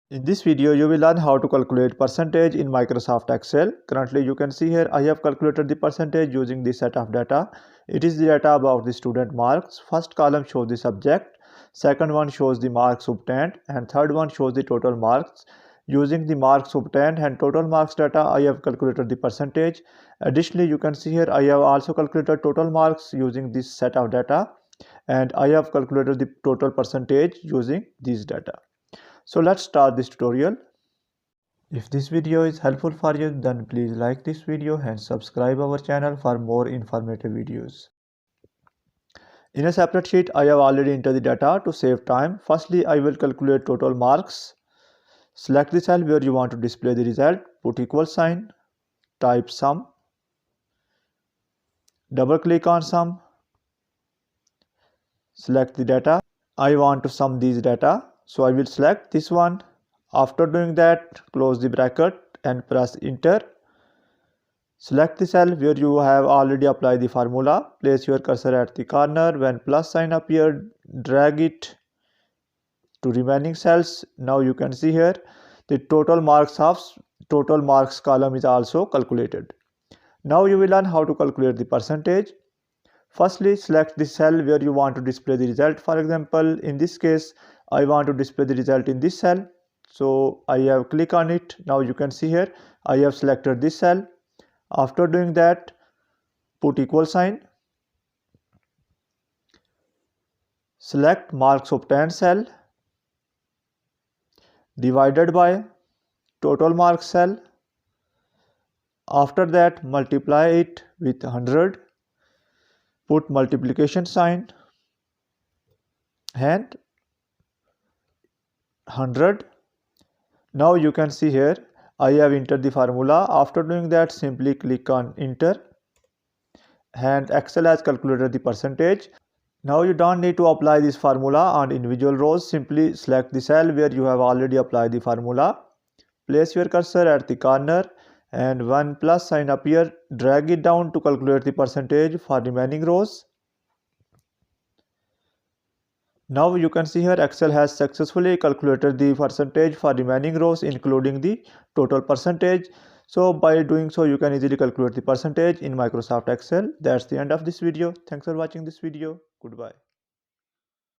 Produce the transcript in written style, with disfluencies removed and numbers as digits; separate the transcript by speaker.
Speaker 1: In this video, you will learn how to calculate percentage in Microsoft Excel. Currently, you can see here I have calculated the percentage using this set of data. It is the data about the student marks. First column shows the subject, second one shows the marks obtained, and third one shows the total marks. Using the marks obtained and total marks data, I have calculated the percentage. Additionally, you can see here I have also calculated total marks using this set of data, and I have calculated the total percentage using these data. So let's start this tutorial. If this video is helpful for you, then please like this video and subscribe our channel for more informative videos. In a separate sheet, I have already entered the data to save time. Firstly, I will calculate total marks. Select the cell where you want to display the result, put equal sign, type sum, double click on sum, select the data. I want to sum these data, so I will select this one. After doing that, close the bracket and press enter. Select the cell where you have already applied the formula. Place your cursor at the corner. When plus sign appears, drag it to remaining cells. Now you can see here the total marks column is also calculated. Now you will learn how to calculate the percentage. Firstly, select the cell where you want to display the result. For example, in this case, I want to display the result in this cell. So I have clicked on it. Now you can see here I have selected this cell. After doing that, put equal sign. Select marks obtained cell divided by total marks cell. After that, multiply it with 100. Put multiplication sign and 100. Now you can see here I have entered the formula. After doing that, simply click on enter and Excel has calculated the percentage. Now you don't need to apply this formula on individual rows. Simply select the cell where you have already applied the formula. Place your cursor at the corner, and when plus sign appears, drag it down to calculate the percentage for remaining rows. Now you can see here Excel has successfully calculated the percentage for remaining rows including the total percentage. So by doing so, you can easily calculate the percentage in Microsoft Excel. That's the end of this video. Thanks for watching this video. Goodbye.